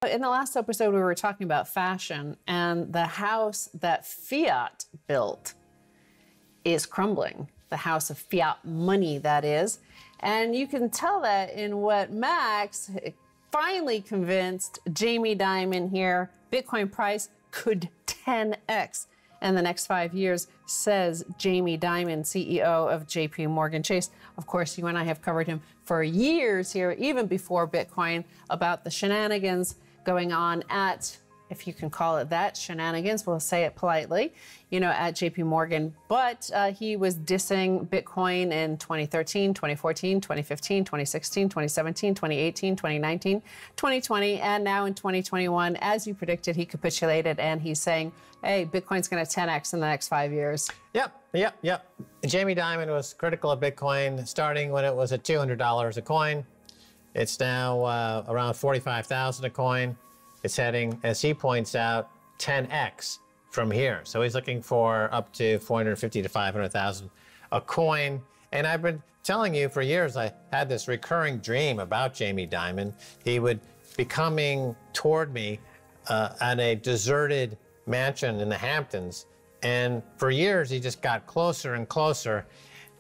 In the last episode, we were talking about fashion, and the house that fiat built is crumbling. The house of fiat money, that is. And you can tell that in what Max finally convinced Jamie Dimon here, Bitcoin price could 10x in the next 5 years, says Jamie Dimon, CEO of JP Chase. Of course, you and I have covered him for years here, even before Bitcoin, about the shenanigans going on at, if you can call it that, shenanigans, we'll say it politely, at JP Morgan. But he was dissing Bitcoin in 2013, 2014, 2015, 2016, 2017, 2018, 2019, 2020, and now in 2021, as you predicted, he capitulated and he's saying, hey, Bitcoin's going to 10x in the next 5 years. Yep. Jamie Dimon was critical of Bitcoin starting when it was at $200 a coin. It's now around $45,000 a coin. It's heading, as he points out, 10x from here. So he's looking for up to 450 to 500,000 a coin. And I've been telling you for years, I had this recurring dream about Jamie Dimon. He would be coming toward me at a deserted mansion in the Hamptons. And for years, he just got closer and closer.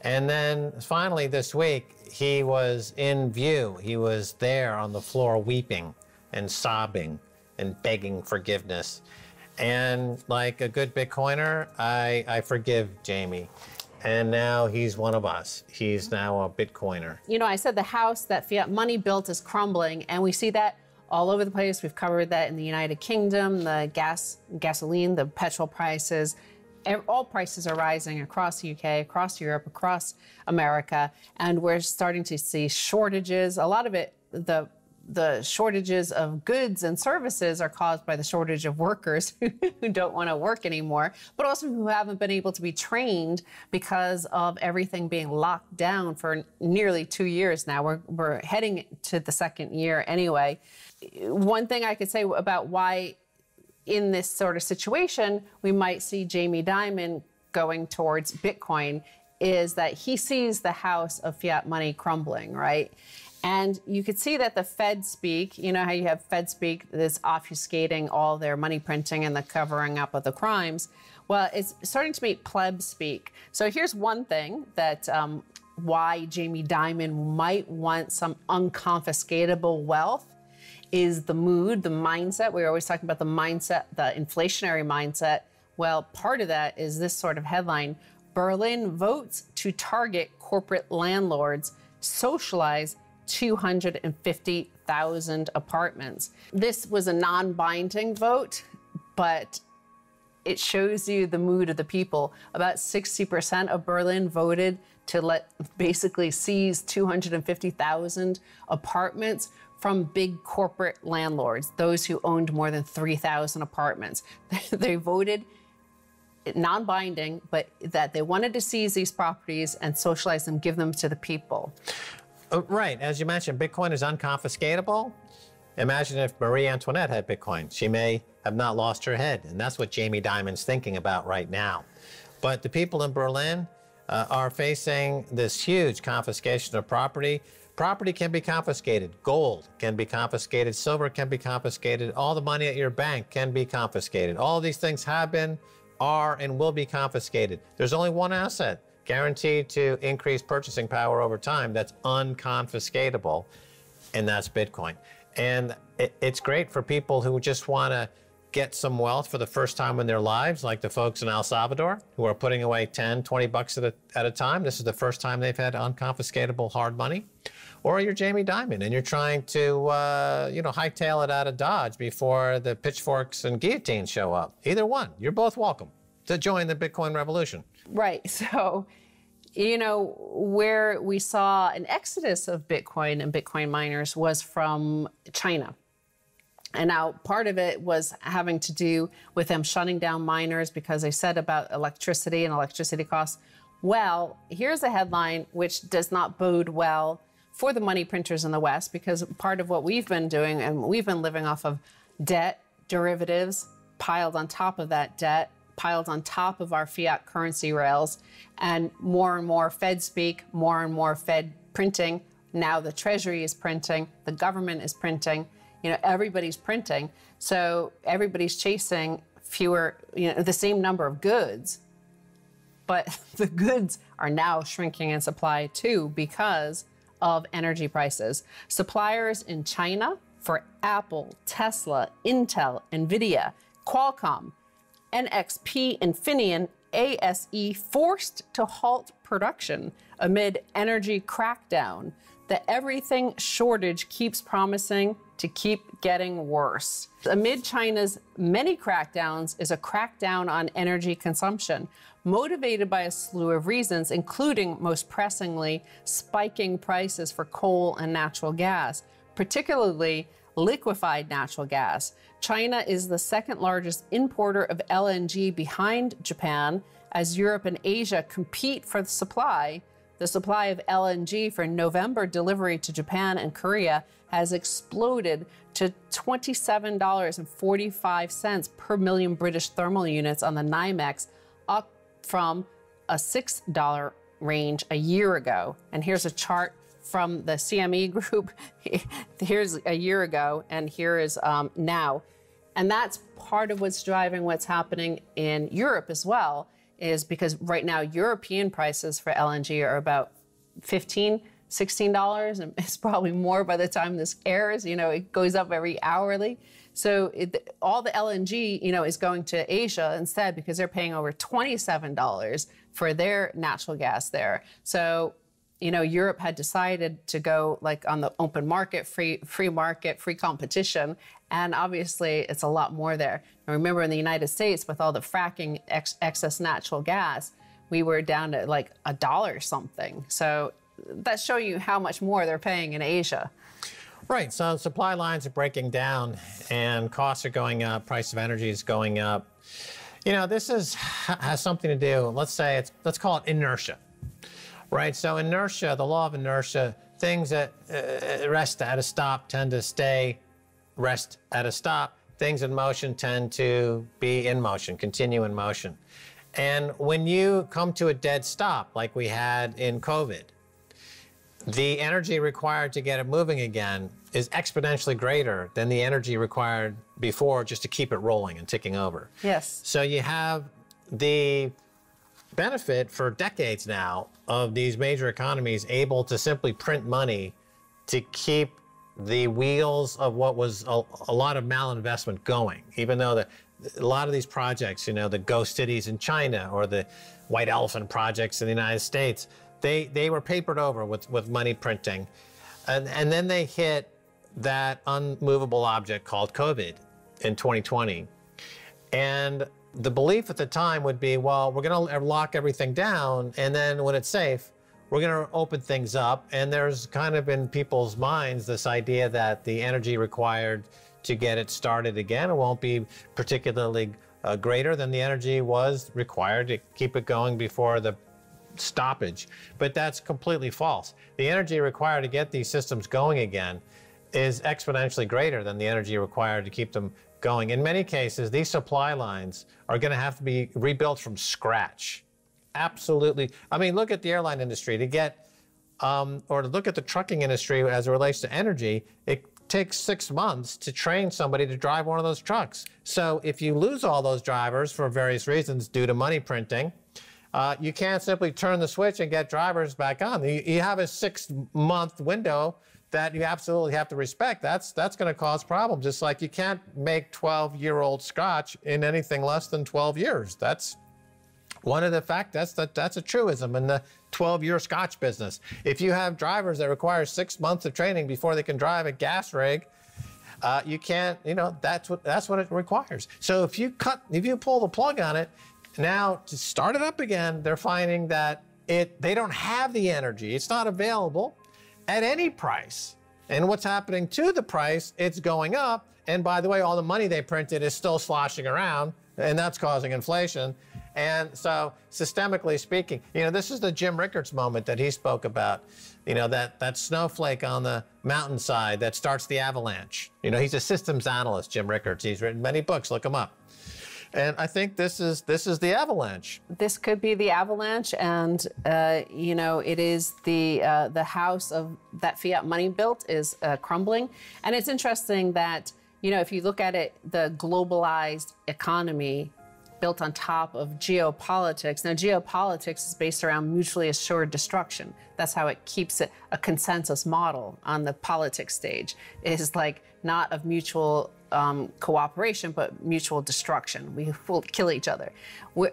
And then finally this week, he was in view. He was there on the floor weeping and sobbing and begging forgiveness. And like a good Bitcoiner, I forgive Jamie. And now he's one of us. He's now a Bitcoiner. I said the house that fiat money built is crumbling, and we see that all over the place. We've covered that in the United Kingdom, the gasoline, the petrol prices. All prices are rising across the UK, across Europe, across America, and we're starting to see shortages. A lot of it, the shortages of goods and services are caused by the shortage of workers who don't want to work anymore, but also who haven't been able to be trained because of everything being locked down for nearly 2 years now. We're heading to the second year anyway. One thing I could say about why in this sort of situation we might see Jamie Dimon going towards Bitcoin is that he sees the house of fiat money crumbling, right? And you could see that the Fed speak, how you have Fed speak that's obfuscating all their money printing and the covering up of the crimes. Well, it's starting to meet pleb speak. So here's one thing that why Jamie Dimon might want some unconfiscatable wealth is the mood, the mindset. We're always talking about the mindset, the inflationary mindset. Well, part of that is this sort of headline: Berlin votes to target corporate landlords, socialize 250,000 apartments. This was a non-binding vote, but it shows you the mood of the people. About 60% of Berlin voted to basically seize 250,000 apartments from big corporate landlords, those who owned more than 3,000 apartments. They voted non-binding, but that they wanted to seize these properties and socialize them, give them to the people. Right. As you mentioned, Bitcoin is unconfiscatable. Imagine if Marie Antoinette had Bitcoin. She may have not lost her head. And that's what Jamie Dimon's thinking about right now. But the people in Berlin are facing this huge confiscation of property. Property can be confiscated. Gold can be confiscated. Silver can be confiscated. All the money at your bank can be confiscated. All these things have been, are, and will be confiscated. There's only one asset guaranteed to increase purchasing power over time that's unconfiscatable, and that's Bitcoin. And it's great for people who just want to get some wealth for the first time in their lives, like the folks in El Salvador who are putting away 10, 20 bucks at a time. This is the first time they've had unconfiscatable hard money. Or you're Jamie Dimon and you're trying to, hightail it out of Dodge before the pitchforks and guillotines show up. Either one, you're both welcome to join the Bitcoin revolution. Right. So, where we saw an exodus of Bitcoin and Bitcoin miners was from China. And now part of it was having to do with them shutting down miners because they said about electricity and electricity costs. Well, here's a headline which does not bode well for the money printers in the West, because part of what we've been doing, and we've been living off of debt, derivatives, piled on top of that debt, piled on top of our fiat currency rails, and more Fed speak, more and more Fed printing. Now the Treasury is printing, the government is printing. everybody's printing. So everybody's chasing fewer, the same number of goods. But the goods are now shrinking in supply too because of energy prices. Suppliers in China for Apple, Tesla, Intel, NVIDIA, Qualcomm, NXP, Infineon, ASE forced to halt production amid energy crackdown. The everything shortage keeps promising to keep getting worse. Amid China's many crackdowns is a crackdown on energy consumption, motivated by a slew of reasons, including, most pressingly, spiking prices for coal and natural gas, particularly liquefied natural gas. China is the second largest importer of LNG behind Japan as Europe and Asia compete for the supply. The supply of LNG for November delivery to Japan and Korea has exploded to $27.45 per million British thermal units on the NYMEX, up from a $6 range a year ago. And here's a chart from the CME group. Here's a year ago, and here is now. And that's part of what's driving what's happening in Europe as well, is because right now European prices for LNG are about $15, $16, and it's probably more by the time this airs. It goes up every hourly. So all the LNG, is going to Asia instead because they're paying over $27 for their natural gas there. So, Europe had decided to go like on the open market, free market, free competition. And obviously it's a lot more there. Now remember, in the United States, with all the fracking excess natural gas, we were down to like $1 something. So that's showing you how much more they're paying in Asia. Right, so supply lines are breaking down and costs are going up, price of energy is going up. This has something to do, let's call it inertia. Right, so inertia, the law of inertia, things that rest at a stop tend to rest at a stop. Things in motion tend to be in motion, continue in motion. And when you come to a dead stop, like we had in COVID, the energy required to get it moving again is exponentially greater than the energy required before just to keep it rolling and ticking over. Yes. So you have the benefit for decades now of these major economies able to simply print money to keep the wheels of what was a lot of malinvestment going, even though a lot of these projects, the ghost cities in China or the white elephant projects in the United States, they were papered over with money printing. And then they hit that unmovable object called COVID in 2020. And the belief at the time would be, well, we're going to lock everything down, and then when it's safe, we're going to open things up. And there's kind of in people's minds this idea that the energy required to get it started again won't be particularly greater than the energy was required to keep it going before the stoppage. But that's completely false. The energy required to get these systems going again is exponentially greater than the energy required to keep them going. In many cases, these supply lines are going to have to be rebuilt from scratch. Absolutely. I mean, look at the airline industry to get, or to look at the trucking industry as it relates to energy. It takes 6 months to train somebody to drive one of those trucks. So if you lose all those drivers for various reasons due to money printing, you can't simply turn the switch and get drivers back on. You have a 6-month window that you absolutely have to respect. That's going to cause problems. Just like you can't make 12-year-old scotch in anything less than 12 years. That's one of the facts. That's a truism in the 12-year scotch business. If you have drivers that require 6 months of training before they can drive a gas rig, you can't. That's what it requires. So if you pull the plug on it, now to start it up again, they're finding that they don't have the energy. It's not available at any price. And what's happening to the price? It's going up. And by the way, all the money they printed is still sloshing around, and that's causing inflation. And so systemically speaking, this is the Jim Rickards moment that he spoke about, that snowflake on the mountainside that starts the avalanche. He's a systems analyst, Jim Rickards. He's written many books, look him up. And I think this is the avalanche. This could be the avalanche, and you know, it is the house of that fiat money built is crumbling. And it's interesting that, you know, if you look at it, the globalized economy built on top of geopolitics. Now, geopolitics is based around mutually assured destruction. That's how it keeps it a consensus model on the politics stage. It is like not of mutual cooperation, but mutual destruction. We will kill each other.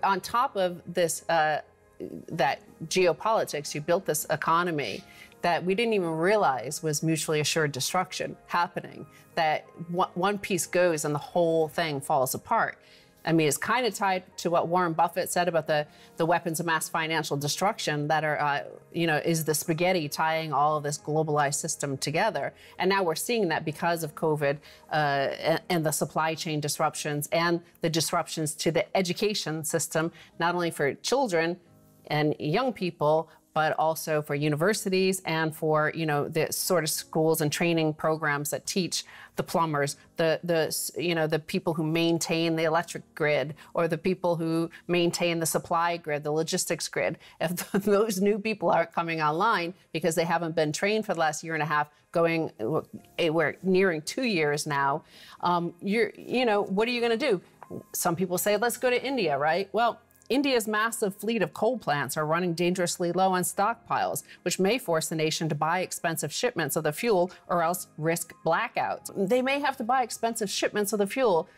On top of this, that geopolitics, you built this economy that we didn't even realize was mutually assured destruction happening, that one piece goes and the whole thing falls apart. I mean, it's kind of tied to what Warren Buffett said about the weapons of mass financial destruction that are, you know, is the spaghetti tying all of this globalized system together. And now we're seeing that because of COVID and the supply chain disruptions and the disruptions to the education system, not only for children and young people, but also for universities and for, you know, the sort of schools and training programs that teach the plumbers, you know, the people who maintain the electric grid, or the people who maintain the supply grid, the logistics grid. If those new people aren't coming online because they haven't been trained for the last year and a half, we're nearing 2 years now, you know, what are you going to do? Some people say, let's go to India, right? Well, India's massive fleet of coal plants are running dangerously low on stockpiles, which may force the nation to buy expensive shipments of the fuel or else risk blackouts. They may have to buy expensive shipments of the fuel.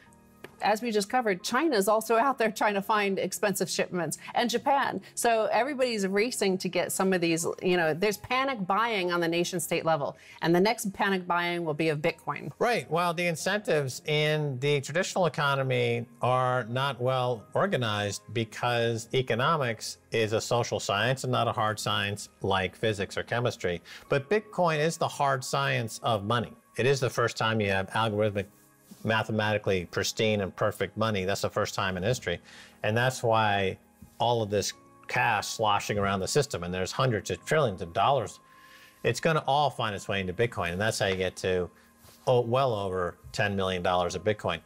As we just covered, China is also out there trying to find expensive shipments, and Japan. So everybody's racing to get some of these, you know, there's panic buying on the nation state level. And the next panic buying will be of Bitcoin. Right. Well, the incentives in the traditional economy are not well organized because economics is a social science and not a hard science like physics or chemistry. But Bitcoin is the hard science of money. It is the first time you have algorithmic, mathematically pristine and perfect money. That's the first time in history. And that's why all of this cash sloshing around the system, and there's hundreds of trillions of dollars, it's going to all find its way into Bitcoin. And that's how you get to well over $10 million of Bitcoin.